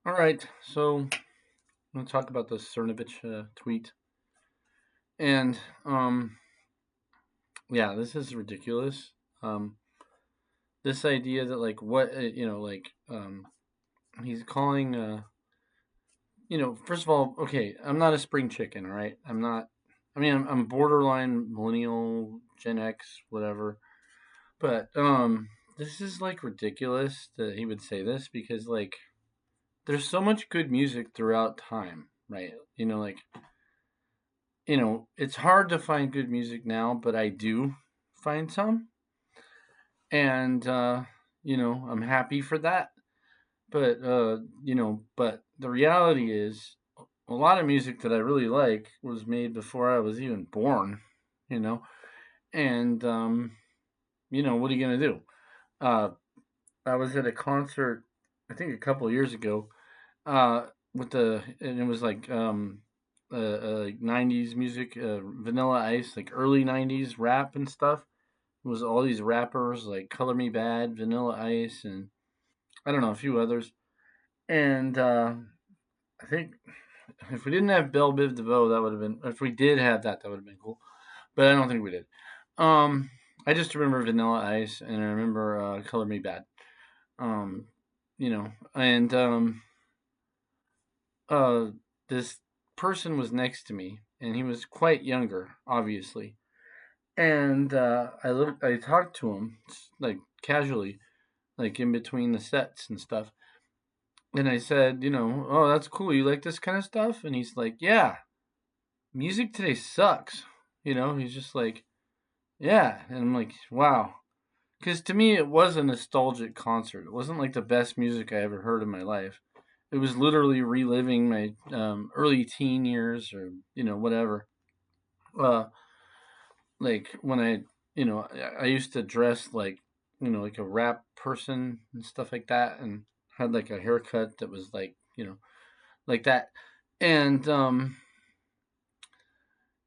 All right, so I'm gonna talk about the Cernovich tweet, and yeah, this is ridiculous. Um, this idea that what he's calling first of all, okay, I'm not a spring chicken, all right. I'm not. I mean, I'm borderline millennial, Gen X, whatever. But this is like ridiculous that he would say this because there's so much good music throughout time, right? It's hard to find good music now, but I do find some, and I'm happy for that. But the reality is, a lot of music that I really like was made before I was even born, you know, and what are you gonna do? Uh, I was at a concert, I think a couple of years ago, uh, and it was like 90s music, Vanilla Ice, like early 90s rap and stuff. It was all these rappers like Color Me Bad, Vanilla Ice, and I don't know, a few others. And I think if we didn't have Belle Biv DeVoe, that would have been, if we did have that, that would have been cool. But I don't think we did. Um, I just remember Vanilla Ice and I remember Color Me Bad. Um, and uh, this person was next to me, and he was quite younger, obviously. And I talked to him like casually, like in between the sets and stuff. And I said, oh, that's cool. You like this kind of stuff? And he's like, yeah, music today sucks. He's just like, yeah. And I'm like, wow. Because to me, it was a nostalgic concert. It wasn't like the best music I ever heard in my life. It was literally reliving my early teen years or, whatever. Uh, like when I used to dress like, like a rap person and stuff like that, and had like a haircut that was like, like that. And,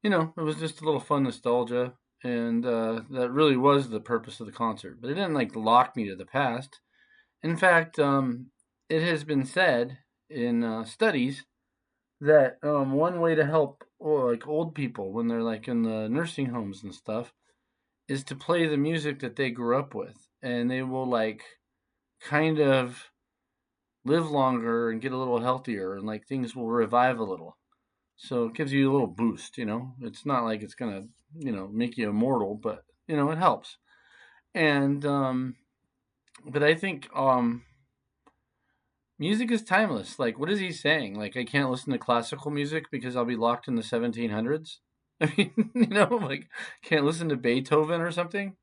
it was just a little fun nostalgia. And that really was the purpose of the concert. But it didn't like lock me to the past. In fact, it has been said in studies that one way to help like old people when they're like in the nursing homes and stuff is to play the music that they grew up with, and they will like kind of live longer and get a little healthier, and like things will revive a little. So it gives you a little boost. It's not like it's gonna make you immortal, but it helps. And but I think music is timeless. Like, what is he saying? Like, I can't listen to classical music because I'll be locked in the 1700s. I mean, like, can't listen to Beethoven or something.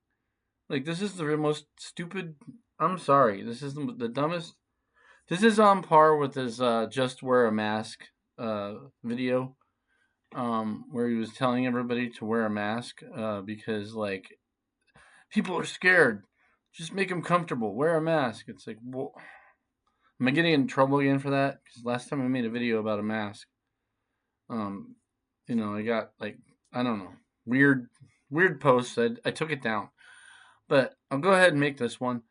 Like, this is the most stupid. I'm sorry. This is the dumbest. This is on par with his "Just Wear a Mask" video, where he was telling everybody to wear a mask because like people are scared. Just make them comfortable. Wear a mask. It's like, well, am I getting in trouble again for that? Because last time I made a video about a mask, um, I got like, I don't know, weird posts. I took it down, but I'll go ahead and make this one.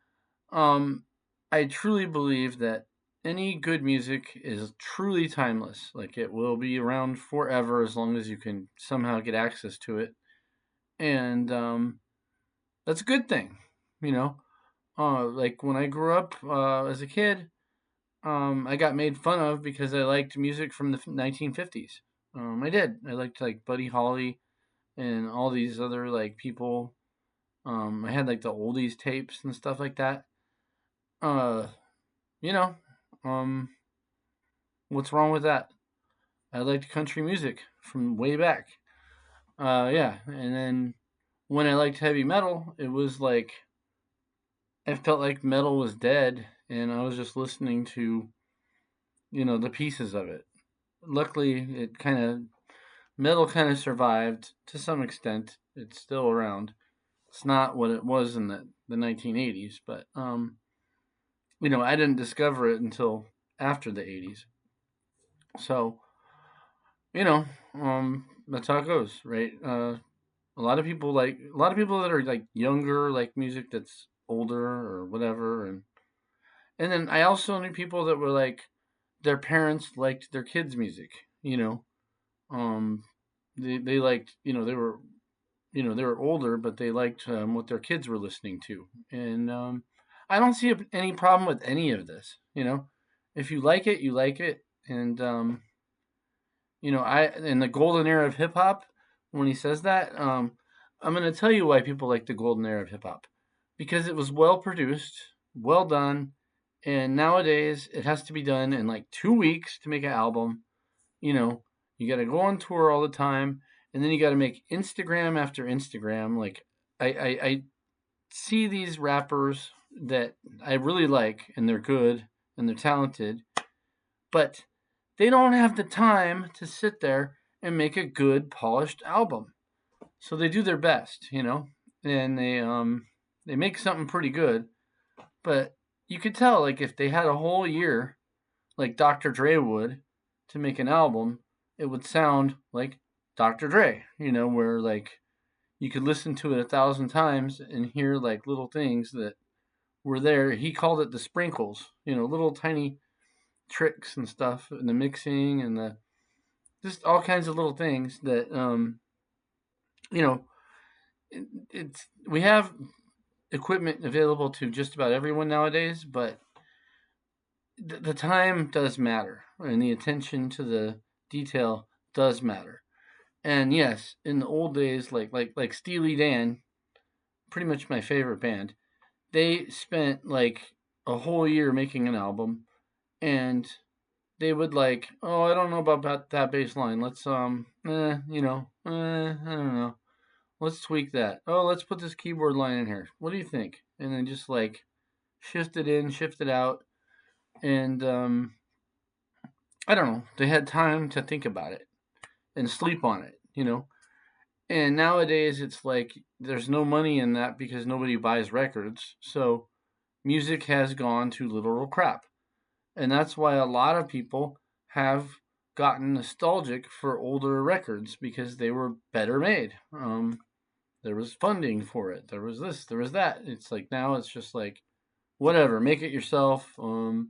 Um, I truly believe that any good music is truly timeless. Like it will be around forever as long as you can somehow get access to it, and that's a good thing. You know, like when I grew up as a kid, I got made fun of because I liked music from the 1950s. I did. I liked like Buddy Holly and all these other like people. I had like the oldies tapes and stuff like that. Uh, you know, um, what's wrong with that? I liked country music from way back. Yeah, and then when I liked heavy metal, it was like I felt like metal was dead, and I was just listening to the pieces of it. Luckily, it kind of metal kind of survived to some extent. It's still around. It's not what it was in the 1980s, but I didn't discover it until after the 80s. So, you know, that's how it goes, right? A lot of people that are like younger like music that's older or whatever, and then I also knew people that were like their parents liked their kids' music. You know, um, they liked, they were older, but they liked what their kids were listening to, and I don't see any problem with any of this. If you like it, you like it, and I in the golden era of hip hop, when he says that, I'm gonna tell you why people like the golden era of hip hop, because it was well produced, well done, and nowadays it has to be done in like 2 weeks to make an album. You know, you got to go on tour all the time, and then you got to make Instagram after Instagram. Like I see these rappers that I really like, and they're good and they're talented, but they don't have the time to sit there and make a good polished album. So they do their best, and they make something pretty good. But you could tell, like, if they had a whole year, like Dr. Dre would, to make an album, it would sound like Dr. Dre. Where like you could listen to it 1,000 times and hear like little things that were there. He called it the sprinkles, little tiny tricks and stuff, and the mixing and the just all kinds of little things that you know it's we have equipment available to just about everyone nowadays, but the time does matter and the attention to the detail does matter. And yes, in the old days, like Steely Dan, pretty much my favorite band, they spent like a whole year making an album, and they would like, oh, I don't know about that bass line. Let's I don't know. Let's tweak that. Oh, let's put this keyboard line in here. What do you think? And then just like shift it in, shift it out, and I don't know. They had time to think about it and sleep on it. And nowadays it's like there's no money in that because nobody buys records. So music has gone to literal crap. And that's why a lot of people have gotten nostalgic for older records because they were better made. There was funding for it. There was this, there was that. It's like now it's just like whatever, make it yourself. We'll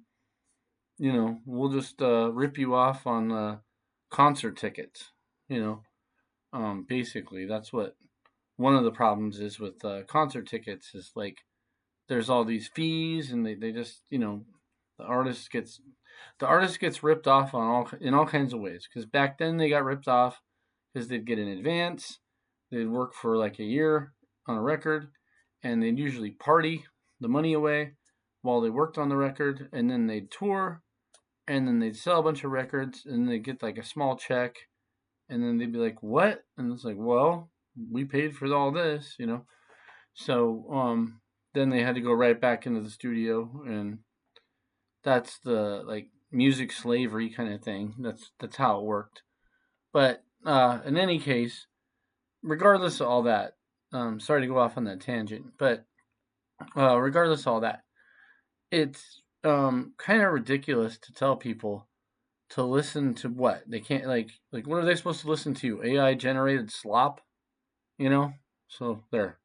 just rip you off on concert tickets. You know, basically that's what one of the problems is with concert tickets is like there's all these fees and they just the artist gets ripped off in all kinds of ways because back then they got ripped off because they'd get an advance, they'd work for like a year on a record, and they'd usually party the money away while they worked on the record, and then they'd tour, and then they'd sell a bunch of records, and they'd get like a small check, and then they'd be like, "What?" And it's like, "Well, we paid for all this." So then they had to go right back into the studio, and that's the like music slavery kind of thing. That's how it worked. But in any case, regardless of all that, sorry to go off on that tangent, but regardless of all that, it's kind of ridiculous to tell people to listen to what they can't like what are they supposed to listen to? AI generated slop, you know? So there.